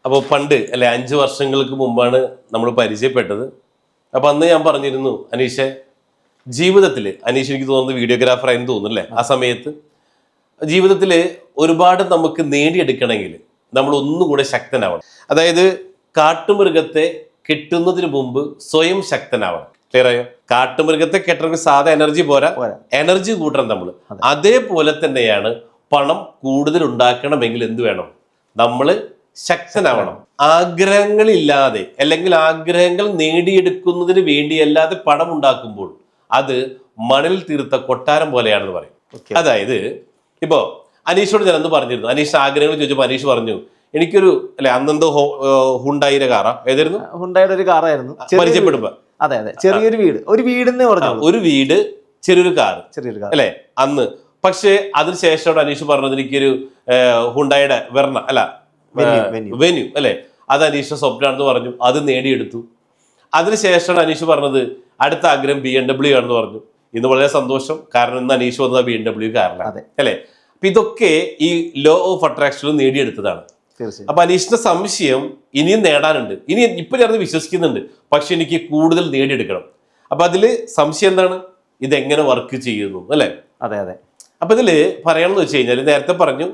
അപ്പോൾ പണ്ട് അല്ലെ 5 വർഷങ്ങൾക്ക് മുമ്പാണ് നമ്മൾ പരിചയപ്പെട്ടത്. അപ്പൊ അന്ന് ഞാൻ പറഞ്ഞിരുന്നു അനീഷെ, ജീവിതത്തിൽ അനീഷ് എനിക്ക് തോന്നുന്നത് വീഡിയോഗ്രാഫർ ആയിരുന്നു തോന്നുന്നു അല്ലേ? ആ സമയത്ത് ജീവിതത്തിൽ ഒരുപാട് നമുക്ക് നേടിയെടുക്കണമെങ്കിൽ നമ്മൾ ഒന്നും കൂടെ ശക്തനാവണം. അതായത് കാട്ടുമൃഗത്തെ കെട്ടുന്നതിന് മുമ്പ് സ്വയം ശക്തനാവണം. ക്ലിയർ ആയോ? കാട്ടുമൃഗത്തെ കെട്ടണമെങ്കിൽ സാധാ എനർജി പോരാ, എനർജി കൂട്ടണം നമ്മൾ. അതേപോലെ തന്നെയാണ് പണം കൂടുതൽ ഉണ്ടാക്കണമെങ്കിൽ എന്ത് വേണം? നമ്മൾ ശക്തനാവണം. ആഗ്രഹങ്ങളില്ലാതെ അല്ലെങ്കിൽ ആഗ്രഹങ്ങൾ നേടിയെടുക്കുന്നതിന് വേണ്ടിയല്ലാതെ പണം ഉണ്ടാക്കുമ്പോൾ അത് മണലിൽ തീർത്ത കൊട്ടാരം പോലെയാണെന്ന് പറയും. അതായത് ഇപ്പോ അനീഷോട് ഞാൻ അന്ന് പറഞ്ഞിരുന്നു, അനീഷ് ആഗ്രഹങ്ങൾ ചോദിച്ചപ്പോൾ അനീഷ് പറഞ്ഞു എനിക്കൊരു അല്ലെ അന്നെന്തോ ഹുണ്ടായിയുടെ കാറാ, ഏതായിരുന്നു? ഹുണ്ടായുടെ ഒരു കാറായിരുന്നു പരിചയപ്പെടുമ്പോ. അതെ അതെ, ചെറിയൊരു വീട്, ഒരു വീടെന്ന് പറഞ്ഞു, ഒരു വീട്, ചെറിയൊരു കാർ അല്ലെ അന്ന്. പക്ഷെ അതിനുശേഷം അനീഷ് പറഞ്ഞത് എനിക്കൊരു ഹുണ്ടായുടെ വെർണ അല്ല വെന്യൂ അല്ലെ, അത് അനീഷ് സ്വപ്നാണെന്ന് പറഞ്ഞു. അത് നേടിയെടുത്തു. അതിനുശേഷമാണ് അനീഷ് പറഞ്ഞത് അടുത്ത ആഗ്രഹം BMW ആണെന്ന് പറഞ്ഞു. ഇന്ന് വളരെ സന്തോഷം, കാരണം ഇന്ന് അനീഷ് വന്നത് BMW കാറിലാണ് അല്ലെ. അപ്പൊ ഇതൊക്കെ ഈ ലോ ഓഫ് അട്രാക്ഷനിൽ നേടിയെടുത്തതാണ്. അപ്പൊ അനീഷിന്റെ സംശയം ഇനിയും നേടാനുണ്ട്. ഇപ്പൊ ഞാൻ വിശ്വസിക്കുന്നുണ്ട്, പക്ഷെ എനിക്ക് കൂടുതൽ നേടിയെടുക്കണം. അപ്പൊ അതില് സംശയം എന്താണ്? ഇതെങ്ങനെ വർക്ക് ചെയ്യുന്നു അല്ലെ? അതെ അതെ. അപ്പൊ ഇതില് പറയണമെന്ന് വെച്ച് കഴിഞ്ഞാൽ നേരത്തെ പറഞ്ഞു